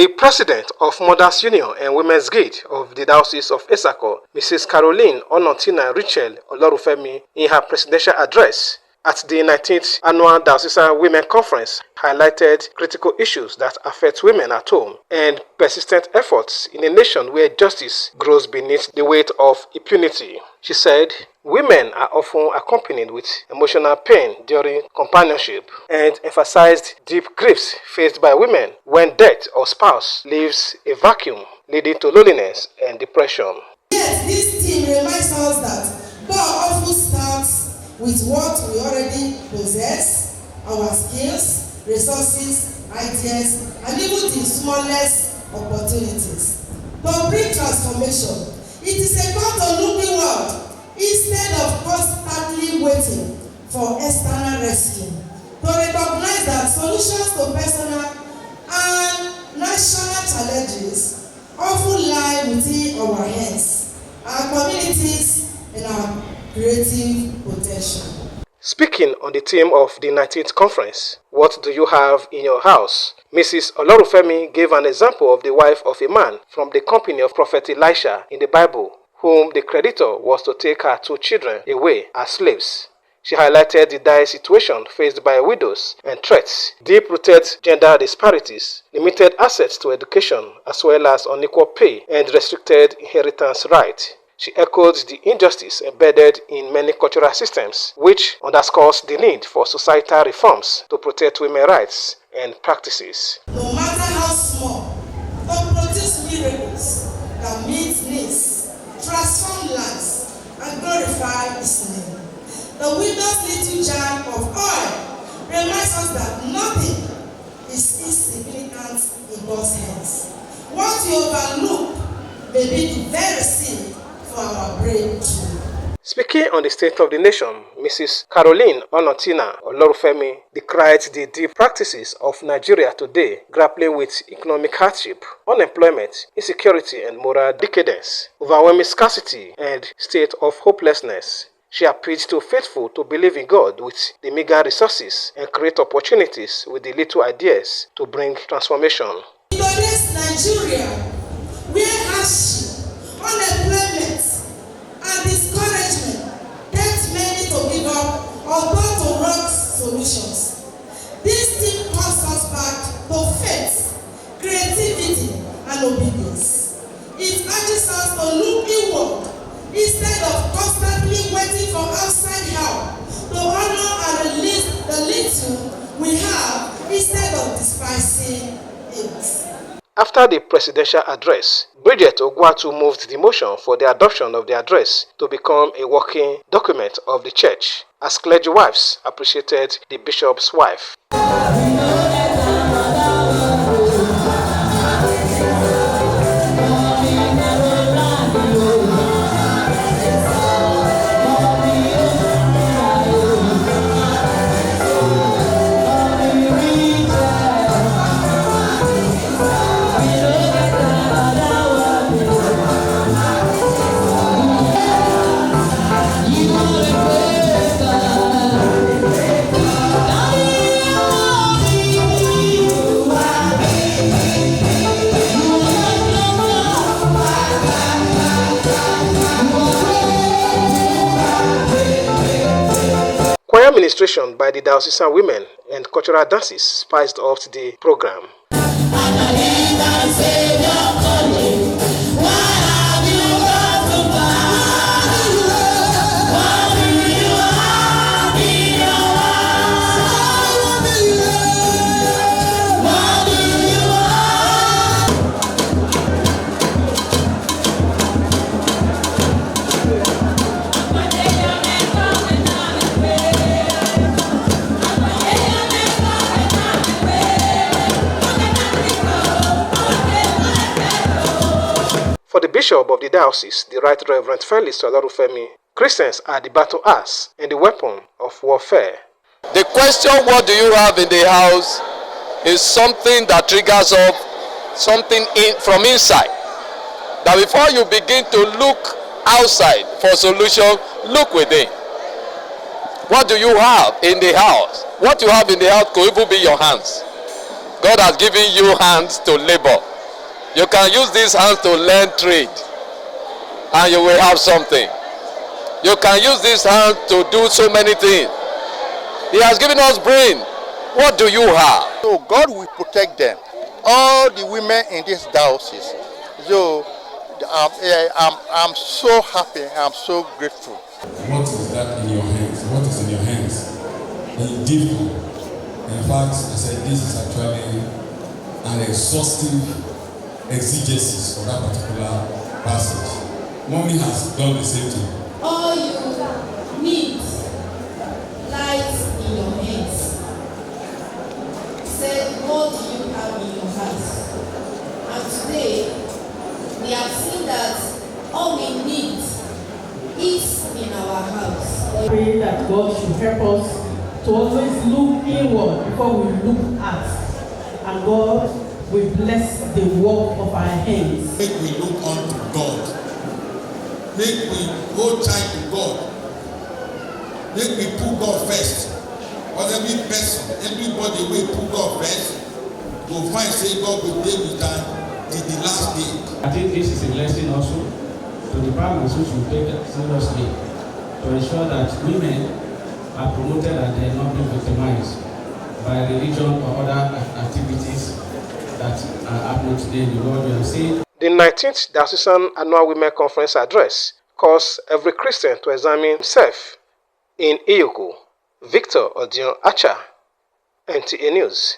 The president of Mothers Union and Women's Guild of the Diocese of Esako, Mrs. Caroline Onotina Olorunfemi, in her presidential address at the 19th Annual Diocesan Women Conference, highlighted critical issues that affect women at home and persistent efforts in a nation where justice grows beneath the weight of impunity. She said, women are often accompanied with emotional pain during companionship, and emphasized deep griefs faced by women when death or spouse leaves a vacuum, leading to loneliness and depression. Yes, this theme reminds us that God often starts with what we already possess, our skills, resources, ideas, and even the smallest opportunities. To bring transformation, it is about a looking world instead of constantly waiting for external rescue. To recognize that solutions to personal and national challenges often lie within our hands, our communities, and our creative potential. Speaking on the theme of the 19th conference, What Do You Have in Your House? Mrs. Olorunfemi gave an example of the wife of a man from the company of Prophet Elisha in the Bible, whom the creditor was to take her 2 children away as slaves. She highlighted the dire situation faced by widows and threats, deep-rooted gender disparities, limited access to education, as well as unequal pay and restricted inheritance rights. She echoed the injustice embedded in many cultural systems, which underscores the need for societal reforms to protect women's rights and practices. No matter how small, to produce miracles that meet needs, transform lives, and glorify His name. The widow's little jar of oil reminds us that nothing is insignificant in God's hands. What you overlook may be the very seed for our breakthrough. Speaking on the state of the nation, Mrs. Caroline Onotina Olorunfemi decried the deep practices of Nigeria today, grappling with economic hardship, unemployment, insecurity, and moral decadence, overwhelming scarcity, and state of hopelessness. She appealed to faithful to believe in God with the meager resources and create opportunities with the little ideas to bring transformation. In today's Nigeria, where hardship, unemployment, and discouragement tempt many to give up or go to wrong solutions, this theme calls us back to faith, creativity, and obedience. It urges us to look inward instead of constantly waiting for outside help, to honor and release the little we have instead of despising it. After the presidential address, Bridget Ogwatu moved the motion for the adoption of the address to become a working document of the church, as clergy wives appreciated the bishop's wife. Choir ministration by the diocesan women and cultural dances spiced up the program. For the bishop of the diocese, the Right Reverend Felix Olorunfemi, Christians are the battle axe and the weapon of warfare. The question, what do you have in the house, is something that triggers off something from inside. That before you begin to look outside for solution, look within. What do you have in the house? What you have in the house could even be your hands. God has given you hands to labor. You can use these hands to learn trade, and you will have something. You can use these hands to do so many things. He has given us brain. What do you have? So God will protect them. All the women in this diocese. So I'm so happy. I'm so grateful. What is that in your hands? What is in your hands? Different. In fact, I said this is actually an exhaustive exegesis of that particular passage. Mommy has done the same thing. All you need lies in your hands. Say, what do you have in your house? And today, we have seen that all we need is in our house. I pray that God should help us to always look inward before we look out. And God will bless the work of our hands. Make we look unto God. Make we hold tight to God. Make we put God first. Because every person, everybody will put God first. Go find say God will deal with that in the last day. I think this is a lesson also to the parents who should take it seriously to ensure that women are promoted and they are not being victimized by religion or other activities that are happening today in the world. We have seen The 19th Diocesan Annual Women Conference address calls every Christian to examine himself. In Iyoko, Victor Odion Acha, NTA News.